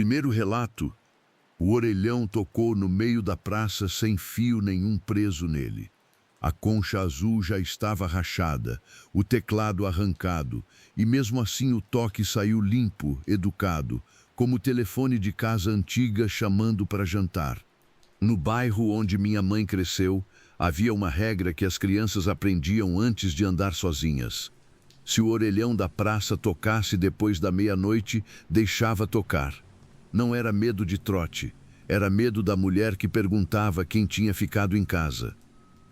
primeiro relato, o orelhão tocou no meio da praça sem fio nenhum preso nele. A concha azul já estava rachada, o teclado arrancado, e mesmo assim o toque saiu limpo, educado, como o telefone de casa antiga chamando para jantar. No bairro onde minha mãe cresceu, havia uma regra que as crianças aprendiam antes de andar sozinhas. Se o orelhão da praça tocasse depois da meia-noite, deixava tocar. Não era medo de trote, era medo da mulher que perguntava quem tinha ficado em casa.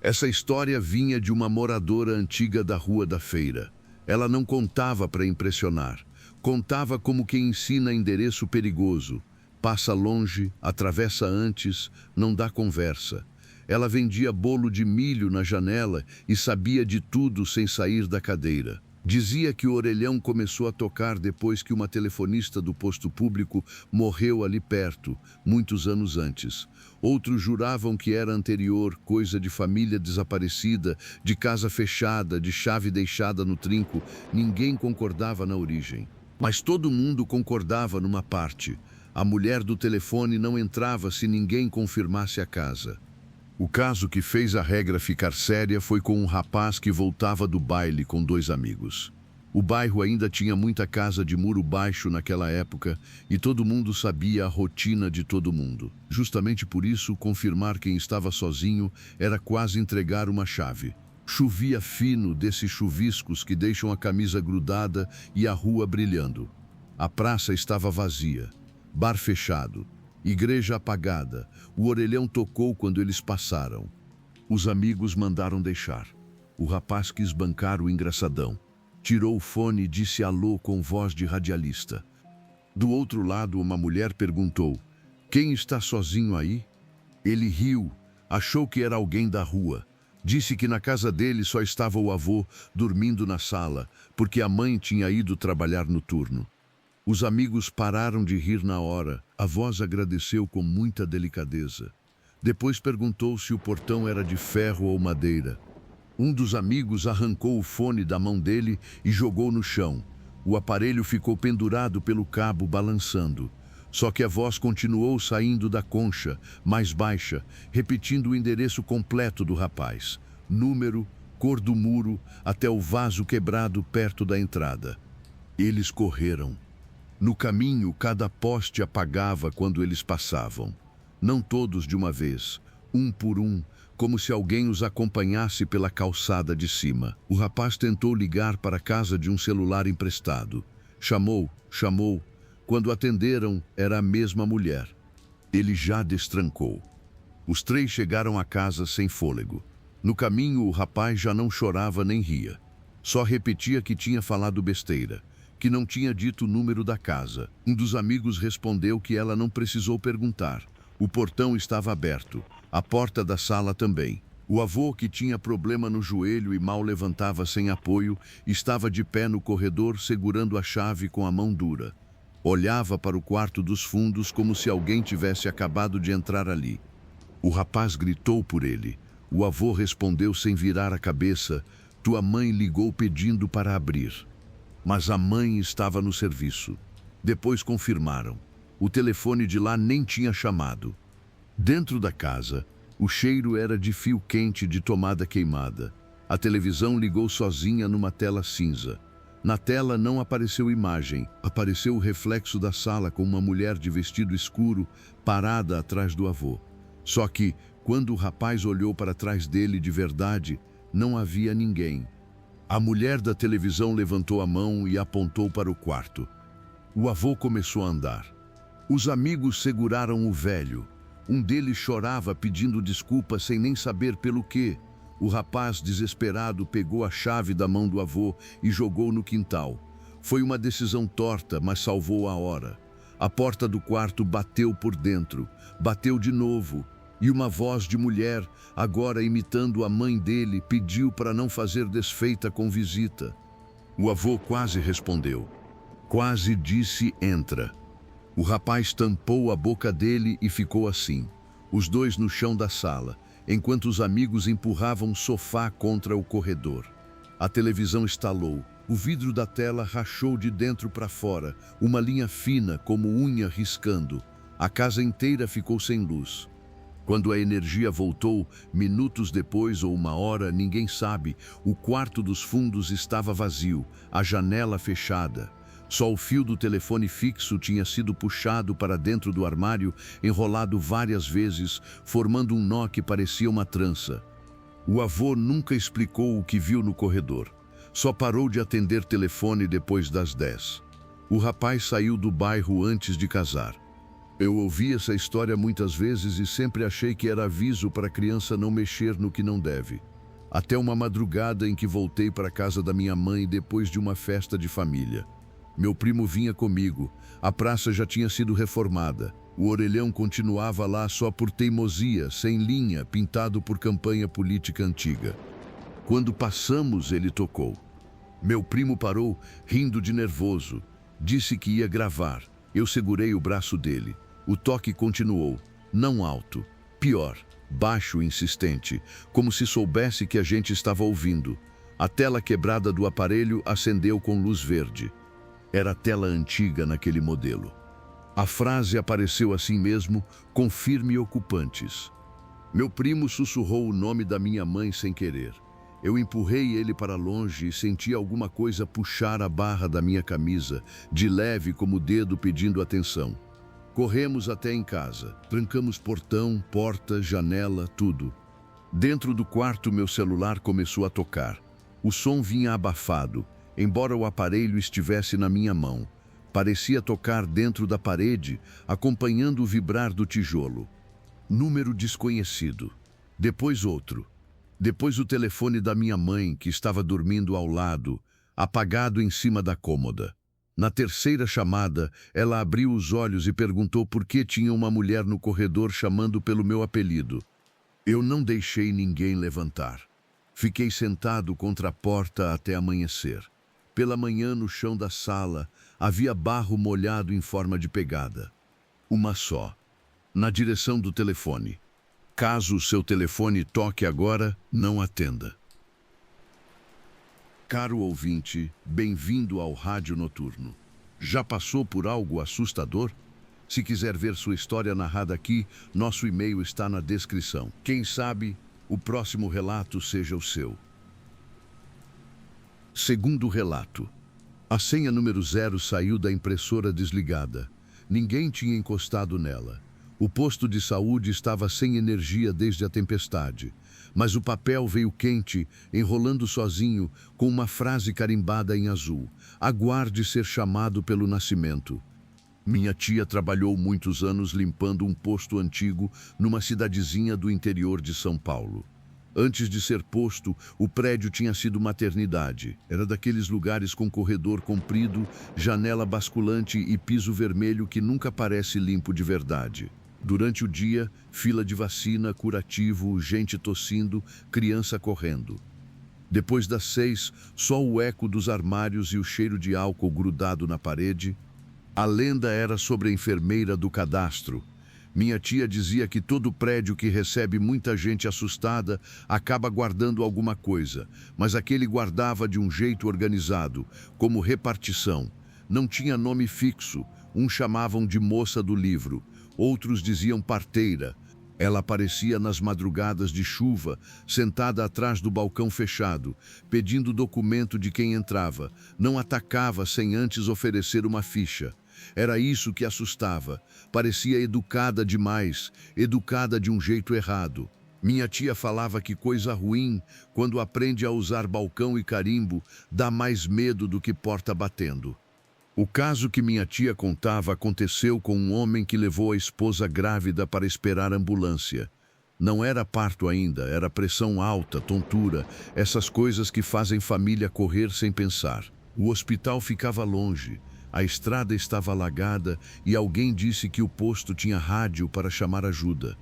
Essa história vinha de uma moradora antiga da Rua da Feira. Ela não contava para impressionar. Contava como quem ensina endereço perigoso. Passa longe, atravessa antes, não dá conversa. Ela vendia bolo de milho na janela e sabia de tudo sem sair da cadeira. Dizia que o orelhão começou a tocar depois que uma telefonista do posto público morreu ali perto, muitos anos antes. Outros juravam que era anterior, coisa de família desaparecida, de casa fechada, de chave deixada no trinco. Ninguém concordava na origem. Mas todo mundo concordava numa parte. A mulher do telefone não entrava se ninguém confirmasse a casa. O caso que fez a regra ficar séria foi com um rapaz que voltava do baile com 2 amigos. O bairro ainda tinha muita casa de muro baixo naquela época e todo mundo sabia a rotina de todo mundo. Justamente por isso, confirmar quem estava sozinho era quase entregar uma chave. Chovia fino desses chuviscos que deixam a camisa grudada e a rua brilhando. A praça estava vazia, bar fechado. Igreja apagada, o orelhão tocou quando eles passaram. Os amigos mandaram deixar. O rapaz quis bancar o engraçadão. Tirou o fone e disse alô com voz de radialista. Do outro lado, uma mulher perguntou: "Quem está sozinho aí?" Ele riu, achou que era alguém da rua. Disse que na casa dele só estava o avô dormindo na sala, porque a mãe tinha ido trabalhar no turno. Os amigos pararam de rir na hora. A voz agradeceu com muita delicadeza. Depois perguntou se o portão era de ferro ou madeira. Um dos amigos arrancou o fone da mão dele e jogou no chão. O aparelho ficou pendurado pelo cabo, balançando. Só que a voz continuou saindo da concha, mais baixa, repetindo o endereço completo do rapaz. Número, cor do muro, até o vaso quebrado perto da entrada. Eles correram. No caminho, cada poste apagava quando eles passavam. Não todos de uma vez, um por um, como se alguém os acompanhasse pela calçada de cima. O rapaz tentou ligar para a casa de um celular emprestado. Chamou. Quando atenderam, era a mesma mulher. Ele já destrancou. Os 3 chegaram a casa sem fôlego. No caminho, o rapaz já não chorava nem ria. Só repetia que tinha falado besteira, que não tinha dito o número da casa. Um dos amigos respondeu que ela não precisou perguntar. O portão estava aberto, a porta da sala também. O avô, que tinha problema no joelho e mal levantava sem apoio, estava de pé no corredor segurando a chave com a mão dura. Olhava para o quarto dos fundos como se alguém tivesse acabado de entrar ali. O rapaz gritou por ele. O avô respondeu sem virar a cabeça: "Tua mãe ligou pedindo para abrir." Mas a mãe estava no serviço. Depois confirmaram. O telefone de lá nem tinha chamado. Dentro da casa, o cheiro era de fio quente de tomada queimada. A televisão ligou sozinha numa tela cinza. Na tela não apareceu imagem, apareceu o reflexo da sala com uma mulher de vestido escuro parada atrás do avô. Só que, quando o rapaz olhou para trás dele de verdade, não havia ninguém. A mulher da televisão levantou a mão e apontou para o quarto. O avô começou a andar. Os amigos seguraram o velho. Um deles chorava pedindo desculpa sem nem saber pelo quê. O rapaz, desesperado, pegou a chave da mão do avô e jogou no quintal. Foi uma decisão torta, mas salvou a hora. A porta do quarto bateu por dentro. Bateu de novo. E uma voz de mulher, agora imitando a mãe dele, pediu para não fazer desfeita com visita. O avô quase respondeu. Quase disse entra. O rapaz tampou a boca dele e ficou assim, os 2 no chão da sala, enquanto os amigos empurravam o sofá contra o corredor. A televisão estalou. O vidro da tela rachou de dentro para fora, uma linha fina como unha riscando. A casa inteira ficou sem luz. Quando a energia voltou, minutos depois ou uma hora, ninguém sabe, o quarto dos fundos estava vazio, a janela fechada. Só o fio do telefone fixo tinha sido puxado para dentro do armário, enrolado várias vezes, formando um nó que parecia uma trança. O avô nunca explicou o que viu no corredor. Só parou de atender telefone depois das 10. O rapaz saiu do bairro antes de casar. Eu ouvi essa história muitas vezes e sempre achei que era aviso para a criança não mexer no que não deve. Até uma madrugada em que voltei para a casa da minha mãe depois de uma festa de família. Meu primo vinha comigo. A praça já tinha sido reformada. O orelhão continuava lá só por teimosia, sem linha, pintado por campanha política antiga. Quando passamos, ele tocou. Meu primo parou, rindo de nervoso. Disse que ia gravar. Eu segurei o braço dele. O toque continuou, não alto, pior, baixo e insistente, como se soubesse que a gente estava ouvindo. A tela quebrada do aparelho acendeu com luz verde. Era a tela antiga naquele modelo. A frase apareceu assim mesmo, com firme ocupantes. Meu primo sussurrou o nome da minha mãe sem querer. Eu empurrei ele para longe e senti alguma coisa puxar a barra da minha camisa, de leve como o dedo pedindo atenção. Corremos até em casa, trancamos portão, porta, janela, tudo. Dentro do quarto, meu celular começou a tocar. O som vinha abafado, embora o aparelho estivesse na minha mão. Parecia tocar dentro da parede, acompanhando o vibrar do tijolo. Número desconhecido. Depois outro. Depois o telefone da minha mãe, que estava dormindo ao lado, apagado em cima da cômoda. Na terceira chamada, ela abriu os olhos e perguntou por que tinha uma mulher no corredor chamando pelo meu apelido. Eu não deixei ninguém levantar. Fiquei sentado contra a porta até amanhecer. Pela manhã, no chão da sala, havia barro molhado em forma de pegada. Uma só. Na direção do telefone. Caso o seu telefone toque agora, não atenda. Caro ouvinte, bem-vindo ao Rádio Noturno. Já passou por algo assustador? Se quiser ver sua história narrada aqui, nosso e-mail está na descrição. Quem sabe, o próximo relato seja o seu. Segundo relato. A senha número 0 saiu da impressora desligada. Ninguém tinha encostado nela. O posto de saúde estava sem energia desde a tempestade. Mas o papel veio quente, enrolando sozinho, com uma frase carimbada em azul. Aguarde ser chamado pelo nascimento. Minha tia trabalhou muitos anos limpando um posto antigo numa cidadezinha do interior de São Paulo. Antes de ser posto, o prédio tinha sido maternidade. Era daqueles lugares com corredor comprido, janela basculante e piso vermelho que nunca parece limpo de verdade. Durante o dia, fila de vacina, curativo, gente tossindo, criança correndo. Depois das 6, só o eco dos armários e o cheiro de álcool grudado na parede. A lenda era sobre a enfermeira do cadastro. Minha tia dizia que todo prédio que recebe muita gente assustada acaba guardando alguma coisa, mas aquele guardava de um jeito organizado, como repartição. Não tinha nome fixo, uns chamavam de moça do livro. Outros diziam parteira. Ela aparecia nas madrugadas de chuva, sentada atrás do balcão fechado, pedindo documento de quem entrava. Não atacava sem antes oferecer uma ficha. Era isso que assustava. Parecia educada demais, educada de um jeito errado. Minha tia falava que coisa ruim, quando aprende a usar balcão e carimbo, dá mais medo do que porta batendo. O caso que minha tia contava aconteceu com um homem que levou a esposa grávida para esperar ambulância. Não era parto ainda, era pressão alta, tontura, essas coisas que fazem família correr sem pensar. O hospital ficava longe, a estrada estava alagada e alguém disse que o posto tinha rádio para chamar ajuda.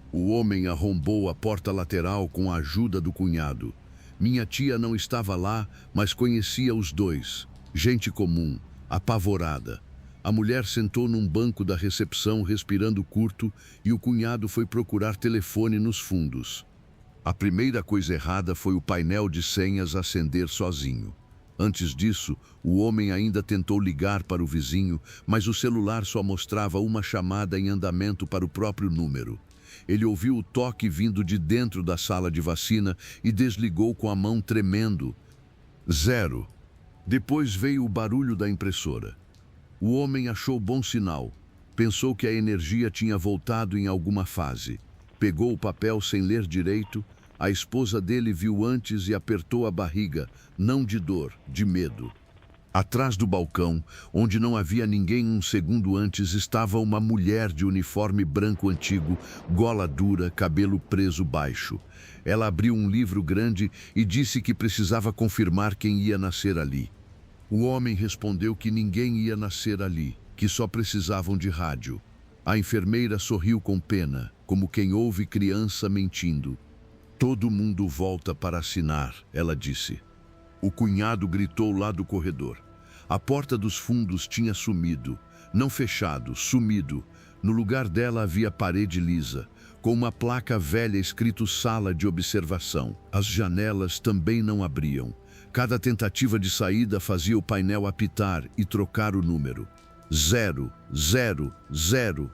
O homem arrombou a porta lateral com a ajuda do cunhado. Minha tia não estava lá, mas conhecia os dois. Gente comum. Apavorada. A mulher sentou num banco da recepção respirando curto e o cunhado foi procurar telefone nos fundos. A primeira coisa errada foi o painel de senhas acender sozinho. Antes disso, o homem ainda tentou ligar para o vizinho, mas o celular só mostrava uma chamada em andamento para o próprio número. Ele ouviu o toque vindo de dentro da sala de vacina e desligou com a mão tremendo. 0. Depois veio o barulho da impressora. O homem achou bom sinal. Pensou que a energia tinha voltado em alguma fase. Pegou o papel sem ler direito. A esposa dele viu antes e apertou a barriga, não de dor, de medo. Atrás do balcão, onde não havia ninguém um segundo antes, estava uma mulher de uniforme branco antigo, gola dura, cabelo preso baixo. Ela abriu um livro grande e disse que precisava confirmar quem ia nascer ali. O homem respondeu que ninguém ia nascer ali, que só precisavam de rádio. A enfermeira sorriu com pena, como quem ouve criança mentindo. Todo mundo volta para assinar, ela disse. O cunhado gritou lá do corredor. A porta dos fundos tinha sumido. Não fechado, sumido. No lugar dela havia parede lisa, com uma placa velha escrito Sala de Observação. As janelas também não abriam. Cada tentativa de saída fazia o painel apitar e trocar o número. 0, 0, 0.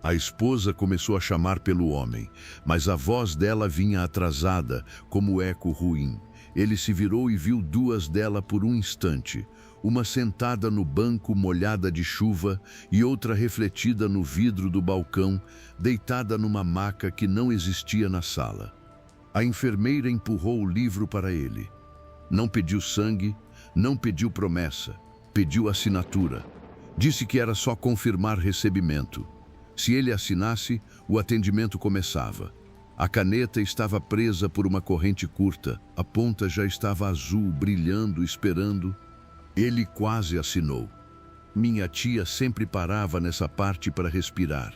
A esposa começou a chamar pelo homem, mas a voz dela vinha atrasada, como eco ruim. Ele se virou e viu duas dela por um instante, uma sentada no banco molhada de chuva e outra refletida no vidro do balcão, deitada numa maca que não existia na sala. A enfermeira empurrou o livro para ele. Não pediu sangue, não pediu promessa, pediu assinatura. Disse que era só confirmar recebimento. Se ele assinasse, o atendimento começava. A caneta estava presa por uma corrente curta, a ponta já estava azul, brilhando, esperando. Ele quase assinou. Minha tia sempre parava nessa parte para respirar.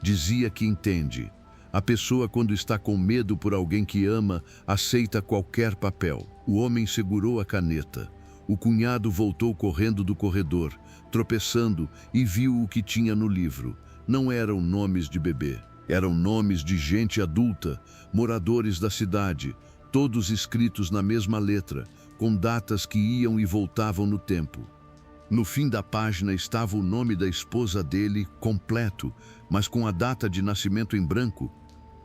Dizia que entende. A pessoa, quando está com medo por alguém que ama, aceita qualquer papel. O homem segurou a caneta. O cunhado voltou correndo do corredor, tropeçando, e viu o que tinha no livro. Não eram nomes de bebê, eram nomes de gente adulta, moradores da cidade, todos escritos na mesma letra, com datas que iam e voltavam no tempo. No fim da página estava o nome da esposa dele, completo, mas com a data de nascimento em branco.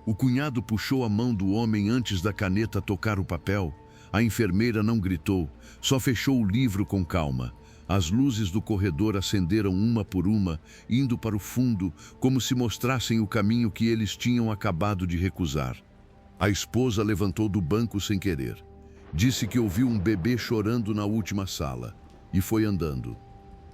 O cunhado puxou a mão do homem antes da caneta tocar o papel. A enfermeira não gritou, só fechou o livro com calma. As luzes do corredor acenderam uma por uma, indo para o fundo, como se mostrassem o caminho que eles tinham acabado de recusar. A esposa levantou do banco sem querer. Disse que ouviu um bebê chorando na última sala, e foi andando.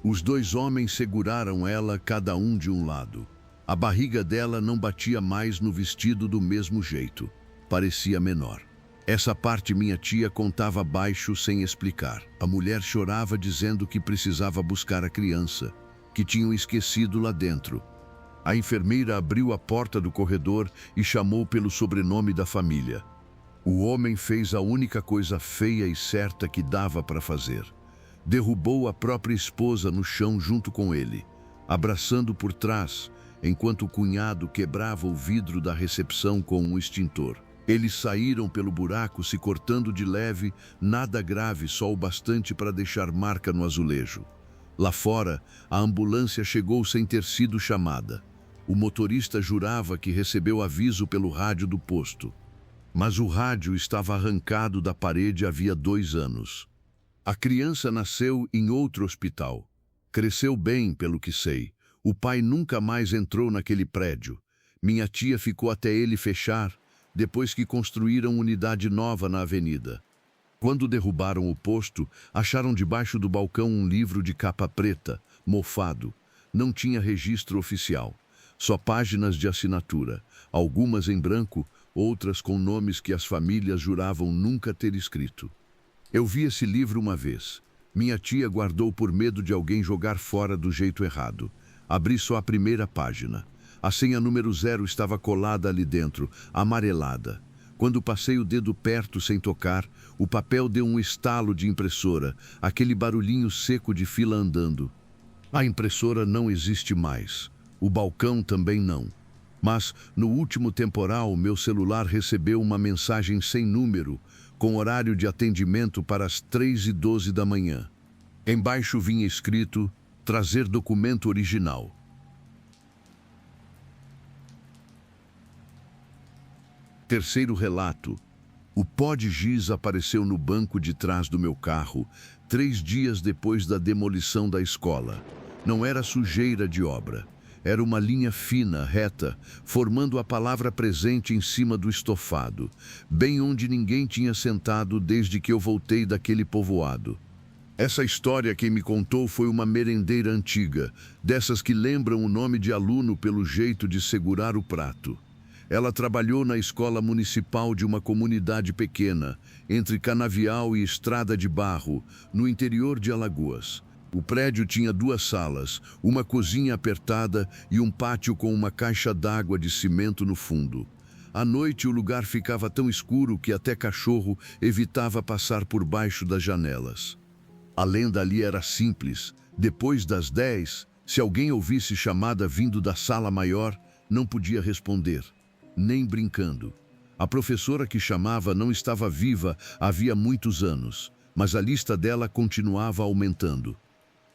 Os dois homens seguraram ela, cada um de um lado. A barriga dela não batia mais no vestido do mesmo jeito. Parecia menor. Essa parte minha tia contava baixo sem explicar. A mulher chorava dizendo que precisava buscar a criança, que tinham esquecido lá dentro. A enfermeira abriu a porta do corredor e chamou pelo sobrenome da família. O homem fez a única coisa feia e certa que dava para fazer. Derrubou a própria esposa no chão junto com ele, abraçando por trás, enquanto o cunhado quebrava o vidro da recepção com um extintor. Eles saíram pelo buraco se cortando de leve, nada grave, só o bastante para deixar marca no azulejo. Lá fora, a ambulância chegou sem ter sido chamada. O motorista jurava que recebeu aviso pelo rádio do posto. Mas o rádio estava arrancado da parede havia 2 anos. A criança nasceu em outro hospital. Cresceu bem, pelo que sei. O pai nunca mais entrou naquele prédio. Minha tia ficou até ele fechar, depois que construíram unidade nova na avenida. Quando derrubaram o posto, acharam debaixo do balcão um livro de capa preta, mofado. Não tinha registro oficial, só páginas de assinatura, algumas em branco, outras com nomes que as famílias juravam nunca ter escrito. Eu vi esse livro uma vez. Minha tia guardou por medo de alguém jogar fora do jeito errado. Abri só a primeira página. A senha número 0 estava colada ali dentro, amarelada. Quando passei o dedo perto sem tocar, o papel deu um estalo de impressora, aquele barulhinho seco de fila andando. A impressora não existe mais. O balcão também não. Mas, no último temporal, meu celular recebeu uma mensagem sem número, com horário de atendimento para as 3h12 da manhã. Embaixo vinha escrito: trazer documento original. Terceiro relato. O pó de giz apareceu no banco de trás do meu carro 3 dias depois da demolição da escola. Não era sujeira de obra. Era uma linha fina, reta, formando a palavra presente em cima do estofado, bem onde ninguém tinha sentado desde que eu voltei daquele povoado. Essa história quem me contou foi uma merendeira antiga, dessas que lembram o nome de aluno pelo jeito de segurar o prato. Ela trabalhou na escola municipal de uma comunidade pequena, entre Canavial e Estrada de Barro, no interior de Alagoas. O prédio tinha 2 salas, uma cozinha apertada e um pátio com uma caixa d'água de cimento no fundo. À noite o lugar ficava tão escuro que até cachorro evitava passar por baixo das janelas. A lenda ali era simples. Depois das 10, se alguém ouvisse chamada vindo da sala maior, não podia responder, nem brincando. A professora que chamava não estava viva havia muitos anos, mas a lista dela continuava aumentando.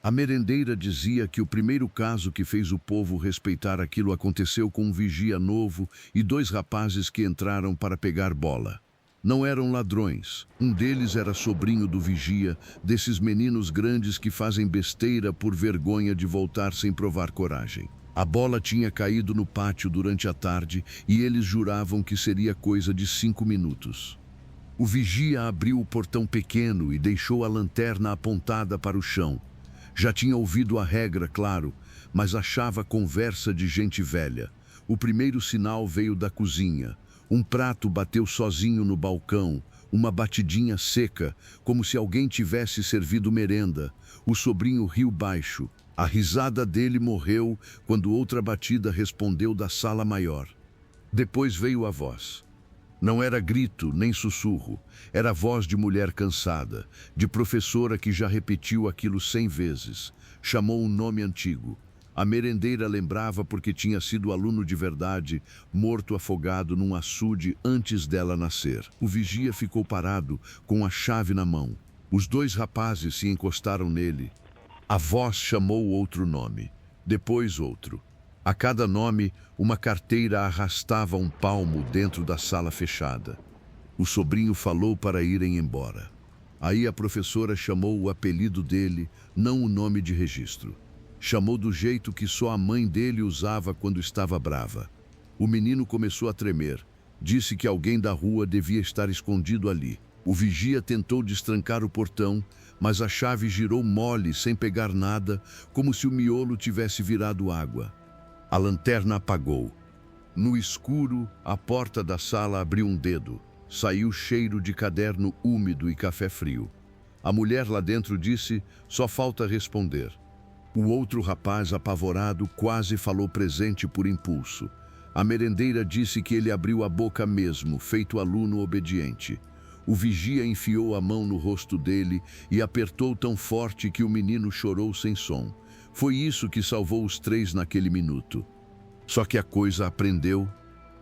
A merendeira dizia que o primeiro caso que fez o povo respeitar aquilo aconteceu com um vigia novo e 2 rapazes que entraram para pegar bola. Não eram ladrões. Um deles era sobrinho do vigia, desses meninos grandes que fazem besteira por vergonha de voltar sem provar coragem. A bola tinha caído no pátio durante a tarde e eles juravam que seria coisa de 5 minutos. O vigia abriu o portão pequeno e deixou a lanterna apontada para o chão. Já tinha ouvido a regra, claro, mas achava conversa de gente velha. O primeiro sinal veio da cozinha. Um prato bateu sozinho no balcão, uma batidinha seca, como se alguém tivesse servido merenda. O sobrinho riu baixo. A risada dele morreu quando outra batida respondeu da sala maior. Depois veio a voz. Não era grito nem sussurro, era voz de mulher cansada, de professora que já repetiu aquilo 100 vezes. Chamou um nome antigo. A merendeira lembrava porque tinha sido aluno de verdade, morto afogado num açude antes dela nascer. O vigia ficou parado, com a chave na mão. Os 2 rapazes se encostaram nele. A voz chamou outro nome, depois outro. A cada nome, uma carteira arrastava um palmo dentro da sala fechada. O sobrinho falou para irem embora. Aí a professora chamou o apelido dele, não o nome de registro. Chamou do jeito que só a mãe dele usava quando estava brava. O menino começou a tremer. Disse que alguém da rua devia estar escondido ali. O vigia tentou destrancar o portão, mas a chave girou mole, sem pegar nada, como se o miolo tivesse virado água. A lanterna apagou. No escuro, a porta da sala abriu um dedo. Saiu cheiro de caderno úmido e café frio. A mulher lá dentro disse: só falta responder. O outro rapaz, apavorado, quase falou presente por impulso. A merendeira disse que ele abriu a boca mesmo, feito aluno obediente. O vigia enfiou a mão no rosto dele e apertou tão forte que o menino chorou sem som. Foi isso que salvou os 3 naquele minuto. Só que a coisa aprendeu.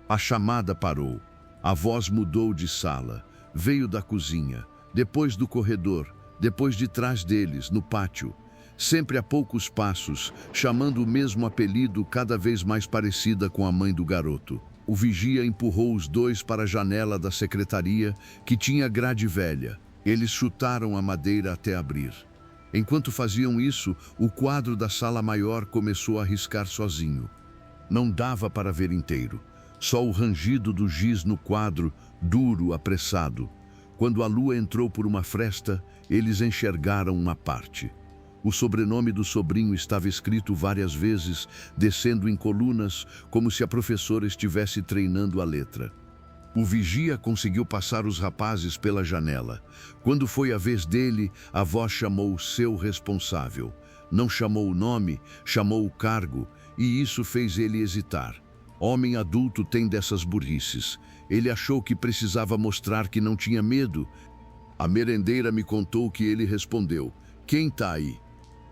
A chamada parou. A voz mudou de sala. Veio da cozinha, depois do corredor, depois de trás deles, no pátio. Sempre a poucos passos, chamando o mesmo apelido cada vez mais parecida com a mãe do garoto. O vigia empurrou os 2 para a janela da secretaria, que tinha grade velha. Eles chutaram a madeira até abrir. Enquanto faziam isso, o quadro da sala maior começou a riscar sozinho. Não dava para ver inteiro. Só o rangido do giz no quadro, duro, apressado. Quando a lua entrou por uma fresta, eles enxergaram uma parte. O sobrenome do sobrinho estava escrito várias vezes, descendo em colunas, como se a professora estivesse treinando a letra. O vigia conseguiu passar os rapazes pela janela. Quando foi a vez dele, a voz chamou o seu responsável. Não chamou o nome, chamou o cargo, e isso fez ele hesitar. Homem adulto tem dessas burrices. Ele achou que precisava mostrar que não tinha medo. A merendeira me contou que ele respondeu: quem tá aí?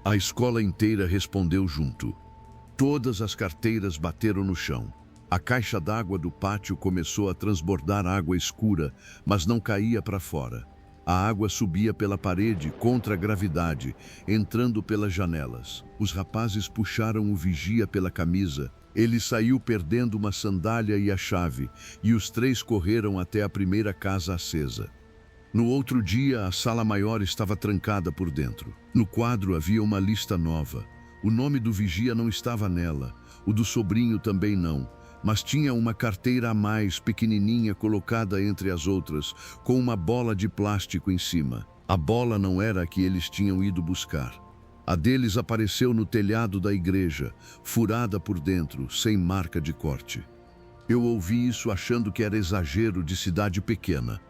A escola inteira respondeu junto. Todas as carteiras bateram no chão. A caixa d'água do pátio começou a transbordar água escura, mas não caía para fora. A água subia pela parede contra a gravidade, entrando pelas janelas. Os rapazes puxaram o vigia pela camisa. Ele saiu perdendo uma sandália e a chave, e os três correram até a primeira casa acesa. No outro dia, a sala maior estava trancada por dentro. No quadro havia uma lista nova. O nome do vigia não estava nela, o do sobrinho também não, mas tinha uma carteira a mais, pequenininha, colocada entre as outras, com uma bola de plástico em cima. A bola não era a que eles tinham ido buscar. A deles apareceu no telhado da igreja, furada por dentro, sem marca de corte. Eu ouvi isso achando que era exagero de cidade pequena.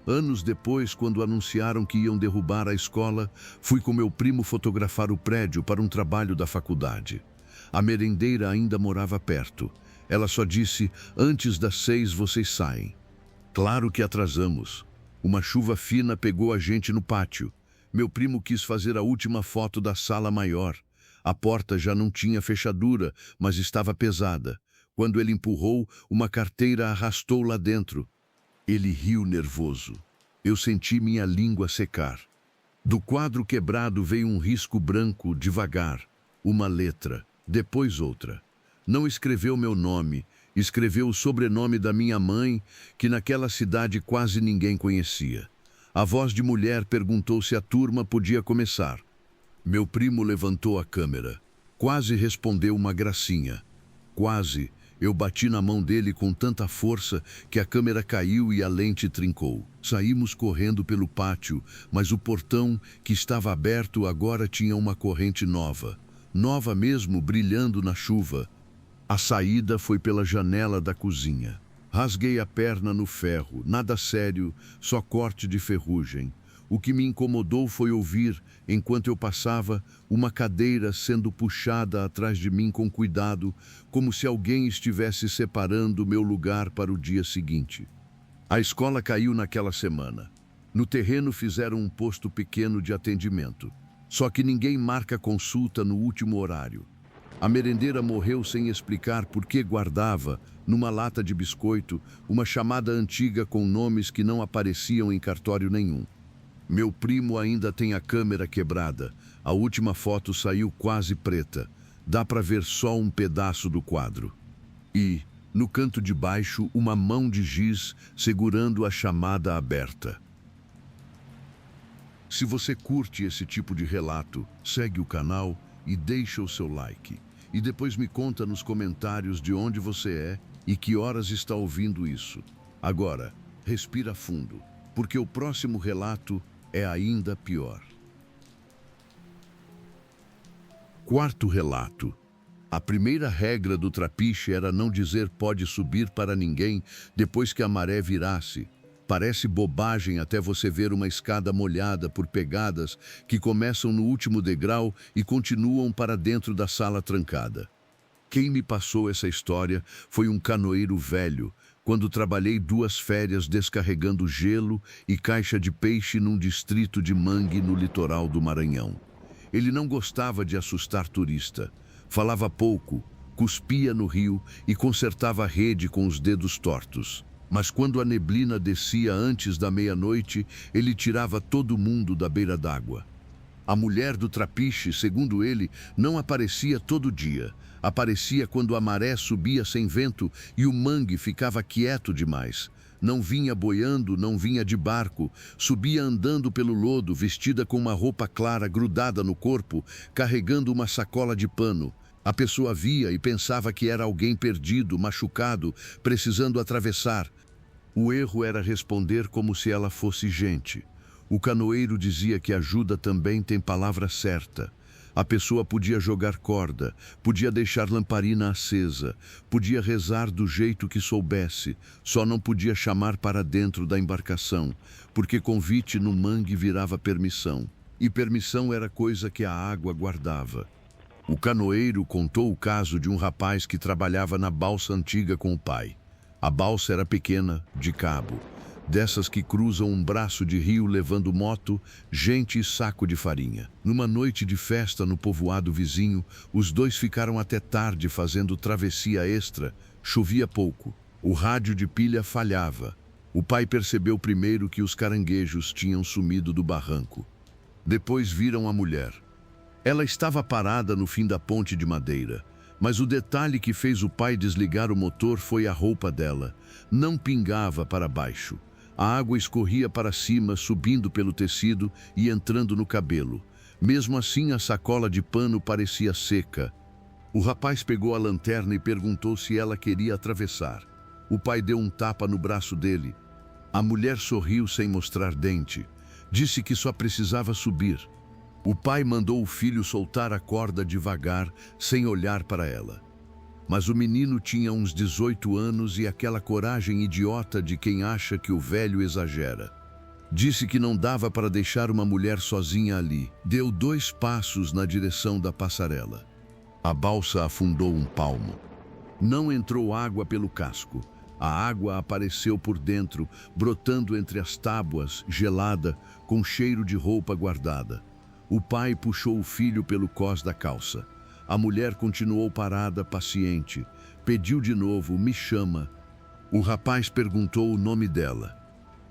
Anos depois, quando anunciaram que iam derrubar a escola, fui com meu primo fotografar o prédio para um trabalho da faculdade. A merendeira ainda morava perto. Ela só disse: "Antes das 6 vocês saem." Claro que atrasamos. Uma chuva fina pegou a gente no pátio. Meu primo quis fazer a última foto da sala maior. A porta já não tinha fechadura, mas estava pesada. Quando ele empurrou, uma carteira arrastou lá dentro. Ele riu nervoso. Eu senti minha língua secar. Do quadro quebrado veio um risco branco devagar. Uma letra, depois outra. Não escreveu meu nome, escreveu o sobrenome da minha mãe, que naquela cidade quase ninguém conhecia. A voz de mulher perguntou se a turma podia começar. Meu primo levantou a câmera. Quase respondeu uma gracinha. Quase. Eu bati na mão dele com tanta força que a câmera caiu e a lente trincou. Saímos correndo pelo pátio, mas o portão, que estava aberto, agora tinha uma corrente nova. Nova mesmo, brilhando na chuva. A saída foi pela janela da cozinha. Rasguei a perna no ferro, nada sério, só corte de ferrugem. O que me incomodou foi ouvir, enquanto eu passava, uma cadeira sendo puxada atrás de mim com cuidado, como se alguém estivesse separando meu lugar para o dia seguinte. A escola caiu naquela semana. No terreno fizeram um posto pequeno de atendimento. Só que ninguém marca consulta no último horário. A merendeira morreu sem explicar por que guardava, numa lata de biscoito, uma chamada antiga com nomes que não apareciam em cartório nenhum. Meu primo ainda tem a câmera quebrada. A última foto saiu quase preta. Dá para ver só um pedaço do quadro. E, no canto de baixo, uma mão de giz segurando a chamada aberta. Se você curte esse tipo de relato, segue o canal e deixa o seu like. E depois me conta nos comentários de onde você é e que horas está ouvindo isso. Agora, respira fundo, porque o próximo relato é ainda pior. Quarto relato. A primeira regra do trapiche era não dizer "pode subir" para ninguém depois que a maré virasse. Parece bobagem até você ver uma escada molhada por pegadas que começam no último degrau e continuam para dentro da sala trancada. Quem me passou essa história foi um canoeiro velho, quando trabalhei 2 férias descarregando gelo e caixa de peixe num distrito de mangue no litoral do Maranhão. Ele não gostava de assustar turista, falava pouco, cuspia no rio e consertava a rede com os dedos tortos. Mas quando a neblina descia antes da meia-noite, ele tirava todo mundo da beira d'água. A mulher do trapiche, segundo ele, não aparecia todo dia. Aparecia quando a maré subia sem vento e o mangue ficava quieto demais. Não vinha boiando, não vinha de barco. Subia andando pelo lodo, vestida com uma roupa clara grudada no corpo, carregando uma sacola de pano. A pessoa via e pensava que era alguém perdido, machucado, precisando atravessar. O erro era responder como se ela fosse gente. O canoeiro dizia que ajuda também tem palavra certa. A pessoa podia jogar corda, podia deixar lamparina acesa, podia rezar do jeito que soubesse, só não podia chamar para dentro da embarcação, porque convite no mangue virava permissão. E permissão era coisa que a água guardava. O canoeiro contou o caso de um rapaz que trabalhava na balsa antiga com o pai. A balsa era pequena, de cabo. dessas que cruzam um braço de rio levando moto, gente e saco de farinha. Numa noite de festa no povoado vizinho, os dois ficaram até tarde fazendo travessia extra. Chovia pouco. O rádio de pilha falhava. O pai percebeu primeiro que os caranguejos tinham sumido do barranco. Depois viram a mulher. Ela estava parada no fim da ponte de madeira. Mas o detalhe que fez o pai desligar o motor foi a roupa dela. Não pingava para baixo. A água escorria para cima, subindo pelo tecido e entrando no cabelo. Mesmo assim, a sacola de pano parecia seca. O rapaz pegou a lanterna e perguntou se ela queria atravessar. O pai deu um tapa no braço dele. A mulher sorriu sem mostrar dente. Disse que só precisava subir. O pai mandou o filho soltar a corda devagar, sem olhar para ela. Mas o menino tinha uns 18 anos e aquela coragem idiota de quem acha que o velho exagera. Disse que não dava para deixar uma mulher sozinha ali. Deu 2 passos na direção da passarela. A balsa afundou um palmo. Não entrou água pelo casco. A água apareceu por dentro, brotando entre as tábuas, gelada, com cheiro de roupa guardada. O pai puxou o filho pelo cós da calça. A mulher continuou parada, paciente. Pediu de novo, me chama. O rapaz perguntou o nome dela.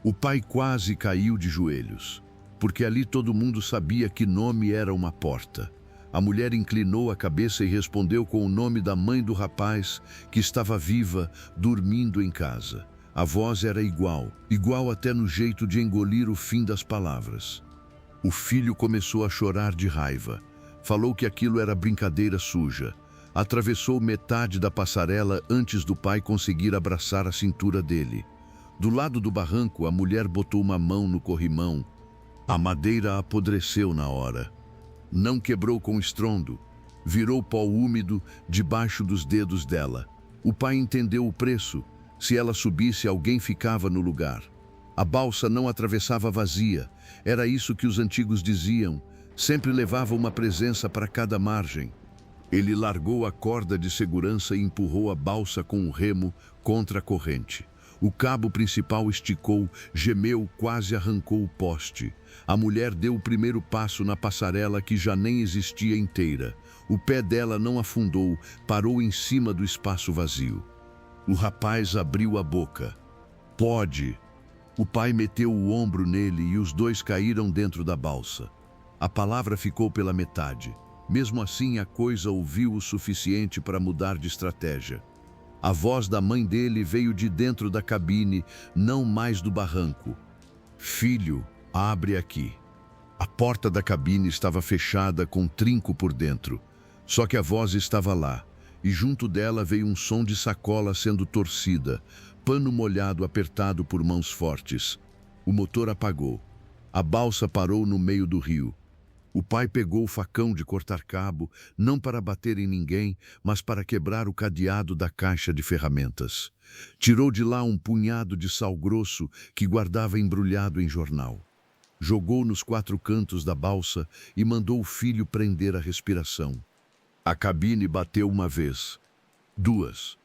O pai quase caiu de joelhos, porque ali todo mundo sabia que nome era uma porta. A mulher inclinou a cabeça e respondeu com o nome da mãe do rapaz, que estava viva, dormindo em casa. A voz era igual até no jeito de engolir o fim das palavras. O filho começou a chorar de raiva. Falou que aquilo era brincadeira suja. Atravessou metade da passarela antes do pai conseguir abraçar a cintura dele. Do lado do barranco, a mulher botou uma mão no corrimão. A madeira apodreceu na hora. Não quebrou com estrondo. Virou pó úmido debaixo dos dedos dela. O pai entendeu o preço. Se ela subisse, alguém ficava no lugar. A balsa não atravessava vazia. Era isso que os antigos diziam. Sempre levava uma presença para cada margem. Ele largou a corda de segurança e empurrou a balsa com o remo contra a corrente. O cabo principal esticou, gemeu, quase arrancou o poste. A mulher deu o primeiro passo na passarela que já nem existia inteira. O pé dela não afundou, parou em cima do espaço vazio. O rapaz abriu a boca. Pode. O pai meteu o ombro nele e os dois caíram dentro da balsa. A palavra ficou pela metade. Mesmo assim, a coisa ouviu o suficiente para mudar de estratégia. A voz da mãe dele veio de dentro da cabine, não mais do barranco. Filho, abre aqui. A porta da cabine estava fechada com trinco por dentro. Só que a voz estava lá, e junto dela veio um som de sacola sendo torcida, pano molhado apertado por mãos fortes. O motor apagou. A balsa parou no meio do rio. O pai pegou o facão de cortar cabo, não para bater em ninguém, mas para quebrar o cadeado da caixa de ferramentas. Tirou de lá um punhado de sal grosso que guardava embrulhado em jornal. Jogou nos 4 cantos da balsa e mandou o filho prender a respiração. A cabine bateu uma vez, 2.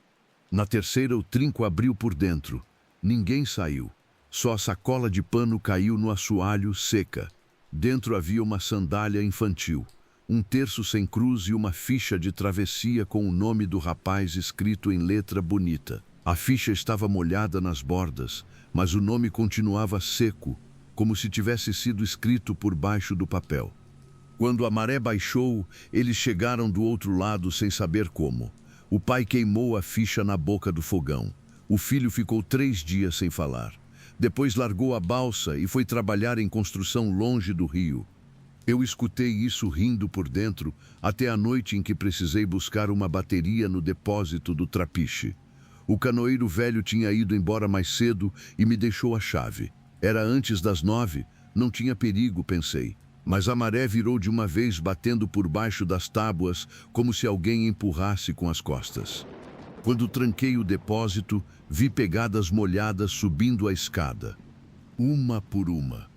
Na terceira, o trinco abriu por dentro. Ninguém saiu. Só a sacola de pano caiu no assoalho, seca. Dentro havia uma sandália infantil, um terço sem cruz e uma ficha de travessia com o nome do rapaz escrito em letra bonita. A ficha estava molhada nas bordas, mas o nome continuava seco, como se tivesse sido escrito por baixo do papel. Quando a maré baixou, eles chegaram do outro lado sem saber como. O pai queimou a ficha na boca do fogão. O filho ficou 3 dias sem falar. Depois largou a balsa e foi trabalhar em construção longe do rio. Eu escutei isso rindo por dentro até a noite em que precisei buscar uma bateria no depósito do Trapiche. O canoeiro velho tinha ido embora mais cedo e me deixou a chave. Era antes das 9, não tinha perigo, pensei. Mas a maré virou de uma vez batendo por baixo das tábuas como se alguém empurrasse com as costas. Quando tranquei o depósito, vi pegadas molhadas subindo a escada. Uma por uma.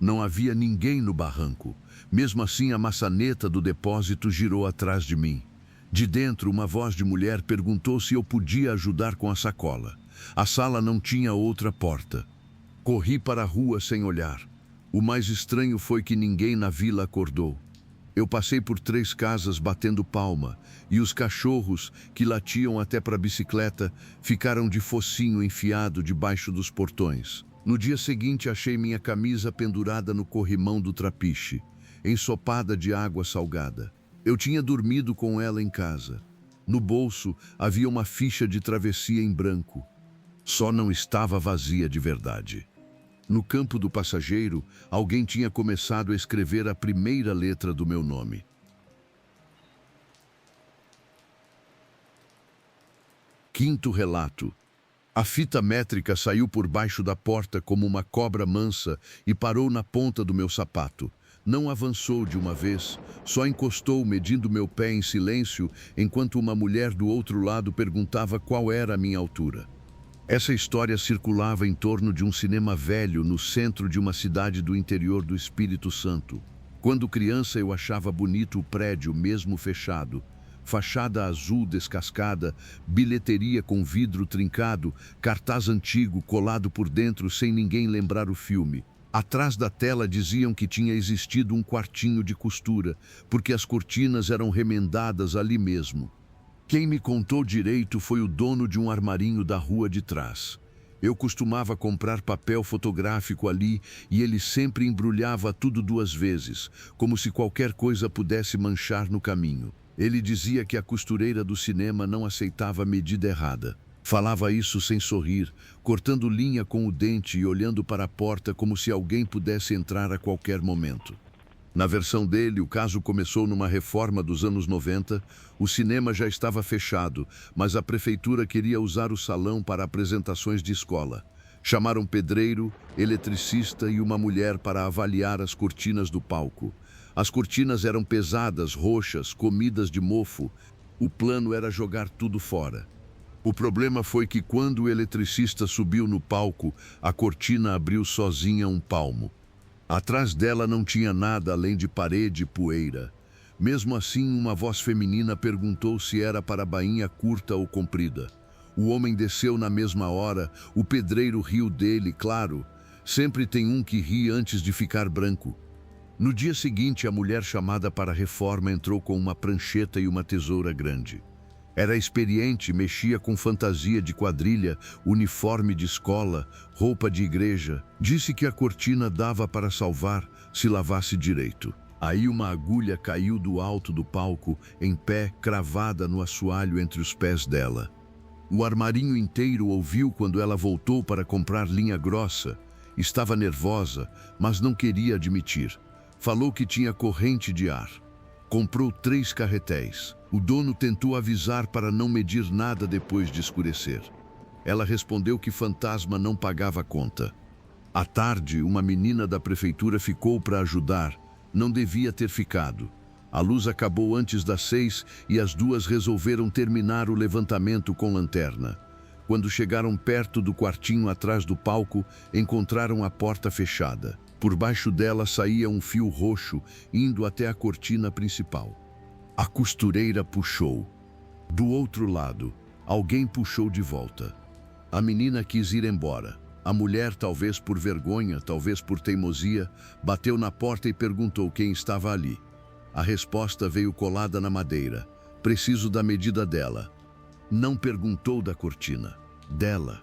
Não havia ninguém no barranco. Mesmo assim, a maçaneta do depósito girou atrás de mim. De dentro, uma voz de mulher perguntou se eu podia ajudar com a sacola. A sala não tinha outra porta. Corri para a rua sem olhar. O mais estranho foi que ninguém na vila acordou. Eu passei por 3 casas batendo palma, e os cachorros, que latiam até para a bicicleta, ficaram de focinho enfiado debaixo dos portões. No dia seguinte, achei minha camisa pendurada no corrimão do trapiche, ensopada de água salgada. Eu tinha dormido com ela em casa. No bolso havia uma ficha de travessia em branco. Só não estava vazia de verdade. No campo do passageiro, alguém tinha começado a escrever a primeira letra do meu nome. Quinto relato. A fita métrica saiu por baixo da porta como uma cobra mansa e parou na ponta do meu sapato. Não avançou de uma vez, só encostou medindo meu pé em silêncio, enquanto uma mulher do outro lado perguntava qual era a minha altura. Essa história circulava em torno de um cinema velho no centro de uma cidade do interior do Espírito Santo. Quando criança, eu achava bonito o prédio, mesmo fechado. Fachada azul descascada, bilheteria com vidro trincado, cartaz antigo colado por dentro sem ninguém lembrar o filme. Atrás da tela diziam que tinha existido um quartinho de costura, porque as cortinas eram remendadas ali mesmo. Quem me contou direito foi o dono de um armarinho da rua de trás. Eu costumava comprar papel fotográfico ali e ele sempre embrulhava tudo 2 vezes, como se qualquer coisa pudesse manchar no caminho. Ele dizia que a costureira do cinema não aceitava a medida errada. Falava isso sem sorrir, cortando linha com o dente e olhando para a porta como se alguém pudesse entrar a qualquer momento. Na versão dele, o caso começou numa reforma dos anos 90. O cinema já estava fechado, mas a prefeitura queria usar o salão para apresentações de escola. Chamaram pedreiro, eletricista e uma mulher para avaliar as cortinas do palco. As cortinas eram pesadas, roxas, comidas de mofo. O plano era jogar tudo fora. O problema foi que quando o eletricista subiu no palco, a cortina abriu sozinha 1 palmo. Atrás dela não tinha nada além de parede e poeira. Mesmo assim, uma voz feminina perguntou se era para bainha curta ou comprida. O homem desceu na mesma hora, o pedreiro riu dele, claro. Sempre tem um que ri antes de ficar branco. No dia seguinte, a mulher chamada para a reforma entrou com uma prancheta e uma tesoura grande. Era experiente, mexia com fantasia de quadrilha, uniforme de escola, roupa de igreja. Disse que a cortina dava para salvar se lavasse direito. Aí uma agulha caiu do alto do palco, em pé, cravada no assoalho entre os pés dela. O armarinho inteiro ouviu quando ela voltou para comprar linha grossa. Estava nervosa, mas não queria admitir. Falou que tinha corrente de ar. Comprou 3 carretéis. O dono tentou avisar para não medir nada depois de escurecer. Ela respondeu que fantasma não pagava conta. À tarde, uma menina da prefeitura ficou para ajudar. Não devia ter ficado. A luz acabou antes das 6 e as 2 resolveram terminar o levantamento com lanterna. Quando chegaram perto do quartinho atrás do palco, encontraram a porta fechada. Por baixo dela saía um fio roxo, indo até a cortina principal. A costureira puxou. Do outro lado, alguém puxou de volta. A menina quis ir embora. A mulher, talvez por vergonha, talvez por teimosia, bateu na porta e perguntou quem estava ali. A resposta veio colada na madeira. Preciso da medida dela. Não perguntou da cortina. Dela.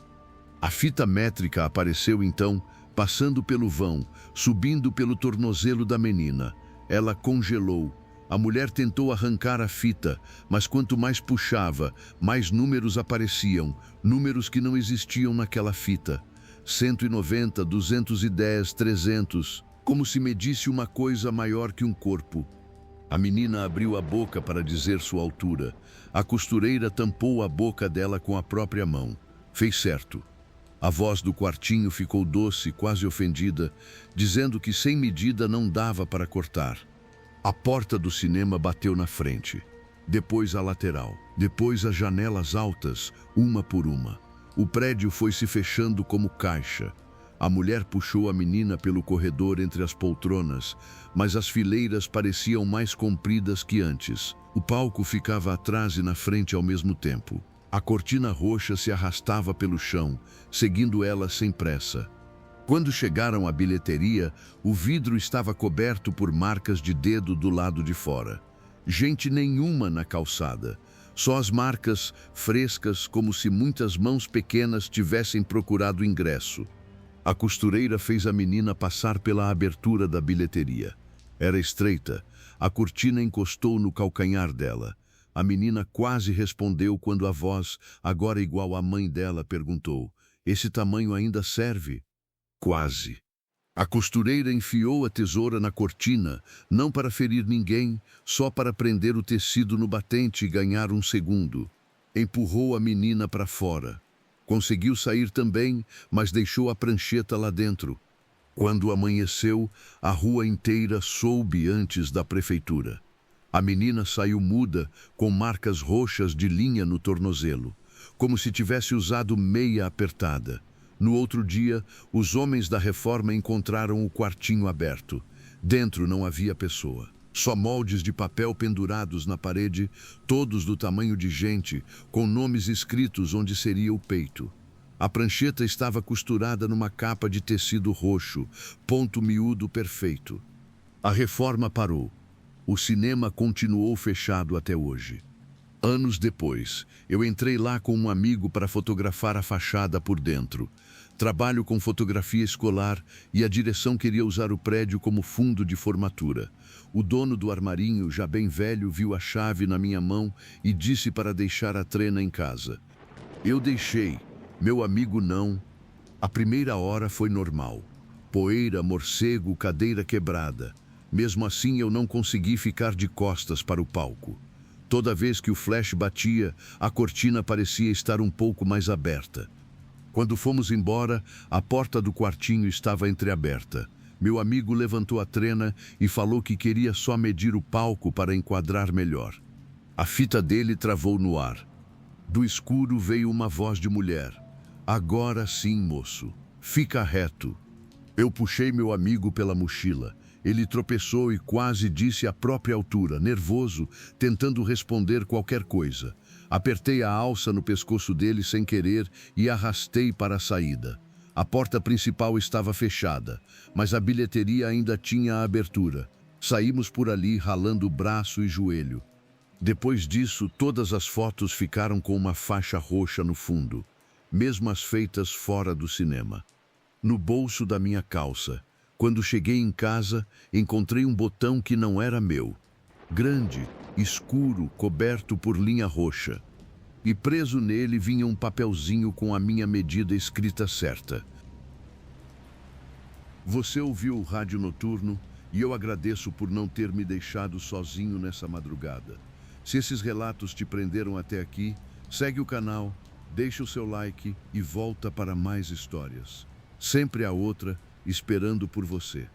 A fita métrica apareceu então, passando pelo vão, subindo pelo tornozelo da menina. Ela congelou. A mulher tentou arrancar a fita, mas quanto mais puxava, mais números apareciam, números que não existiam naquela fita. 190, 210, 300, como se medisse uma coisa maior que um corpo. A menina abriu a boca para dizer sua altura. A costureira tampou a boca dela com a própria mão. Fez certo. A voz do quartinho ficou doce, quase ofendida, dizendo que sem medida não dava para cortar. A porta do cinema bateu na frente, depois a lateral, depois as janelas altas, uma por uma. O prédio foi se fechando como caixa. A mulher puxou a menina pelo corredor entre as poltronas, mas as fileiras pareciam mais compridas que antes. O palco ficava atrás e na frente ao mesmo tempo. A cortina roxa se arrastava pelo chão, seguindo ela sem pressa. Quando chegaram à bilheteria, o vidro estava coberto por marcas de dedo do lado de fora. Gente nenhuma na calçada. Só as marcas frescas, como se muitas mãos pequenas tivessem procurado ingresso. A costureira fez a menina passar pela abertura da bilheteria. Era estreita. A cortina encostou no calcanhar dela. A menina quase respondeu quando a voz, agora igual à mãe dela, perguntou: "Esse tamanho ainda serve?" Quase. A costureira enfiou a tesoura na cortina, não para ferir ninguém, só para prender o tecido no batente e ganhar um segundo. Empurrou a menina para fora. Conseguiu sair também, mas deixou a prancheta lá dentro. Quando amanheceu, a rua inteira soube antes da prefeitura. A menina saiu muda, com marcas roxas de linha no tornozelo, como se tivesse usado meia apertada. No outro dia, os homens da reforma encontraram o quartinho aberto. Dentro não havia pessoa. Só moldes de papel pendurados na parede, todos do tamanho de gente, com nomes escritos onde seria o peito. A prancheta estava costurada numa capa de tecido roxo, ponto miúdo perfeito. A reforma parou. O cinema continuou fechado até hoje. Anos depois, eu entrei lá com um amigo para fotografar a fachada por dentro. Trabalho com fotografia escolar e a direção queria usar o prédio como fundo de formatura. O dono do armarinho, já bem velho, viu a chave na minha mão e disse para deixar a trena em casa. Eu deixei, meu amigo não. A primeira hora foi normal. Poeira, morcego, cadeira quebrada. Mesmo assim, eu não consegui ficar de costas para o palco. Toda vez que o flash batia, a cortina parecia estar um pouco mais aberta. Quando fomos embora, a porta do quartinho estava entreaberta. Meu amigo levantou a trena e falou que queria só medir o palco para enquadrar melhor. A fita dele travou no ar. Do escuro veio uma voz de mulher. "Agora sim, moço. Fica reto." Eu puxei meu amigo pela mochila. Ele tropeçou e quase disse à própria altura, nervoso, tentando responder qualquer coisa. Apertei a alça no pescoço dele sem querer e arrastei para a saída. A porta principal estava fechada, mas a bilheteria ainda tinha a abertura. Saímos por ali ralando braço e joelho. Depois disso, todas as fotos ficaram com uma faixa roxa no fundo, mesmo as feitas fora do cinema. No bolso da minha calça, quando cheguei em casa, encontrei um botão que não era meu. Grande, escuro, coberto por linha roxa. E preso nele vinha um papelzinho com a minha medida escrita certa. Você ouviu o Rádio Noturno e eu agradeço por não ter me deixado sozinho nessa madrugada. Se esses relatos te prenderam até aqui, segue o canal, deixa o seu like e volta para mais histórias. Sempre há outra esperando por você.